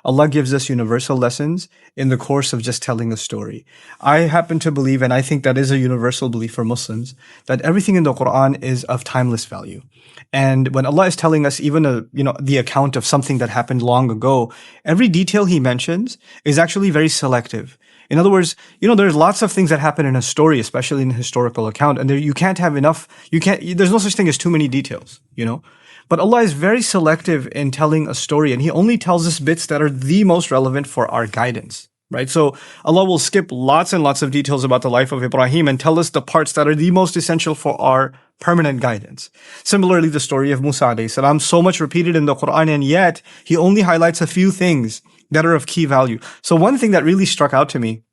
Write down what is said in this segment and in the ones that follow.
Allah gives us universal lessons in the course of just telling a story. I happen to believe, and I think that is a universal belief for Muslims, that everything in the Qur'an is of timeless value. And when Allah is telling us even the account of something that happened long ago, every detail He mentions is actually very selective. In other words, there's lots of things that happen in a story, especially in a historical account, and you can't have enough, there's no such thing as too many details, But Allah is very selective in telling a story, and He only tells us bits that are the most relevant for our guidance, right? So Allah will skip lots and lots of details about the life of Ibrahim and tell us the parts that are the most essential for our permanent guidance. Similarly, the story of Musa alayhi salam, so much repeated in the Qur'an, and yet He only highlights a few things that are of key value. So one thing that really struck out to me,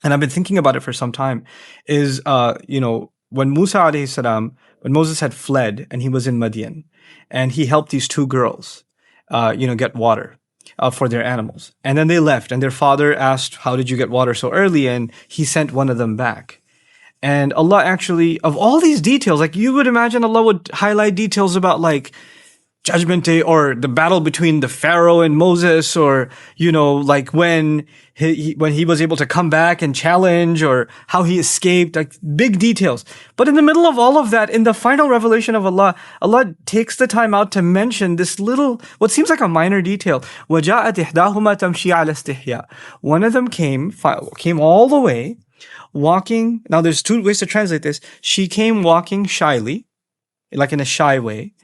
and I've been thinking about it for some time, is, when Musa alayhi salam, when Moses had fled and he was in Madian, and he helped these two girls, get water for their animals. And then they left, and their father asked, how did you get water so early? And he sent one of them back. And Allah actually, of all these details, like you would imagine Allah would highlight details about like Judgment Day or the battle between the Pharaoh and Moses, or, like when he was able to come back and challenge, or how he escaped, like big details. But in the middle of all of that, in the final revelation of Allah, Allah takes the time out to mention this little, what seems like a minor detail. وَجَاءَتْ إِحْدَاهُمَا تَمْشِي عَلَى اسْتِحْيَاءٍ. One of them came all the way, walking. Now there's two ways to translate this. She came walking shyly, like in a shy way.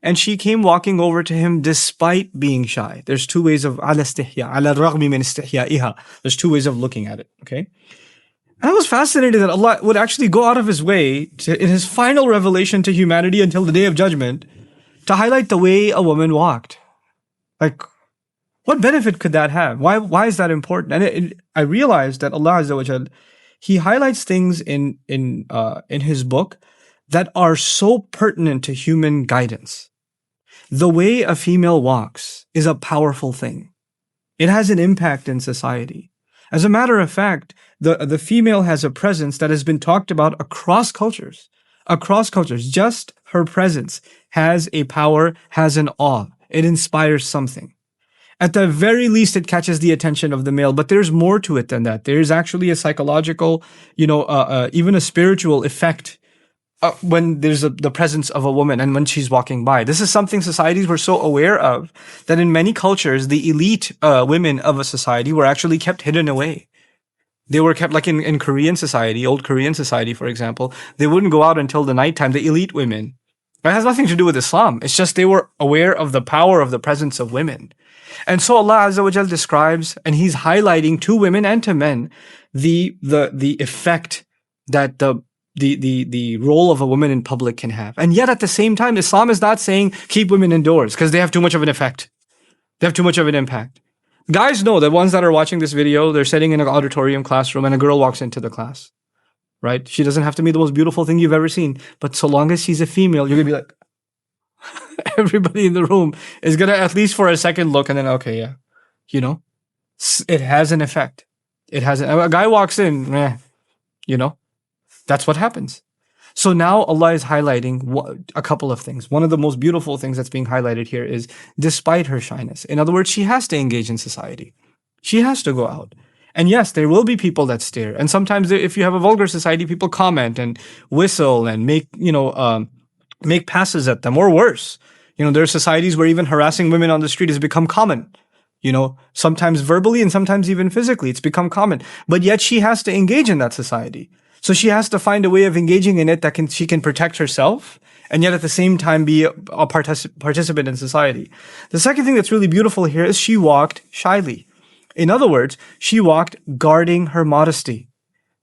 And she came walking over to him despite being shy. There's two ways of ala istihya, ala raghmi min istihya'iha. There's two ways of looking at it, okay? And I was fascinated that Allah would actually go out of His way in His final revelation to humanity until the Day of Judgment to highlight the way a woman walked. Like, what benefit could that have? Why is that important? And I realized that Allah Azza wa Jal, He highlights things in His book that are so pertinent to human guidance. The way a female walks is a powerful thing. It has an impact in society. As a matter of fact, the female has a presence that has been talked about across cultures. Across cultures, just her presence has a power, has an awe. It inspires something. At the very least, it catches the attention of the male, but there's more to it than that. There's actually a psychological, even a spiritual effect when there's the presence of a woman and when she's walking by. This is something societies were so aware of that in many cultures, the elite women of a society were actually kept hidden away. They were kept, like in Korean society, old Korean society, for example, they wouldn't go out until the nighttime, the elite women. That has nothing to do with Islam. It's just they were aware of the power of the presence of women. And so Allah Azza wa Jal describes, and He's highlighting to women and to men, the effect that the role of a woman in public can have. And yet at the same time, Islam is not saying keep women indoors because they have too much of an effect. They have too much of an impact. Guys know, the ones that are watching this video, they're sitting in an auditorium classroom and a girl walks into the class, right? She doesn't have to be the most beautiful thing you've ever seen, but so long as she's a female, you're going to be like, everybody in the room is going to, at least for a second, look and then, okay, yeah, it has an effect. A guy walks in, that's what happens. So now Allah is highlighting a couple of things. One of the most beautiful things that's being highlighted here is despite her shyness. In other words, she has to engage in society. She has to go out. And yes, there will be people that stare. And sometimes if you have a vulgar society, people comment and whistle and make passes at them, or worse. There are societies where even harassing women on the street has become common. Sometimes verbally and sometimes even physically, it's become common. But yet she has to engage in that society. So she has to find a way of engaging in it that she can protect herself and yet at the same time be a participant in society. The second thing that's really beautiful here is she walked shyly. In other words, she walked guarding her modesty.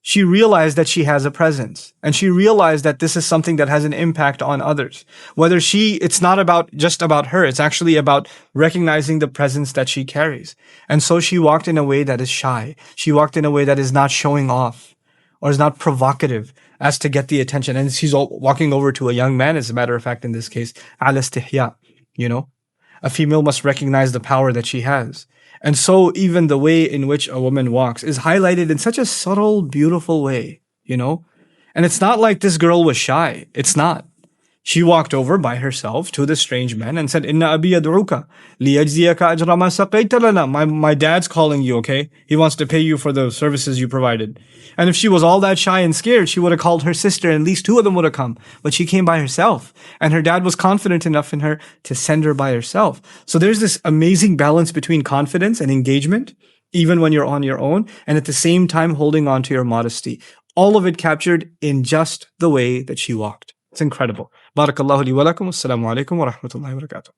She realized that she has a presence, and she realized that this is something that has an impact on others. It's not just about her, it's actually about recognizing the presence that she carries. And so she walked in a way that is shy. She walked in a way that is not showing off or is not provocative as to get the attention. And she's walking over to a young man, as a matter of fact, in this case, ala istihya, a female must recognize the power that she has. And so even the way in which a woman walks is highlighted in such a subtle, beautiful way, And it's not like this girl was shy. It's not. She walked over by herself to the strange man and said, Inna abi yad'uka liyajziyaka ajra ma saqayta lana. My dad's calling you, okay? He wants to pay you for the services you provided. And if she was all that shy and scared, she would have called her sister and at least two of them would have come. But she came by herself. And her dad was confident enough in her to send her by herself. So there's this amazing balance between confidence and engagement, even when you're on your own, and at the same time holding on to your modesty. All of it captured in just the way that she walked. It's incredible. Barakallahu li wa lakum. Assalamu alaikum wa rahmatullahi wa barakatuh.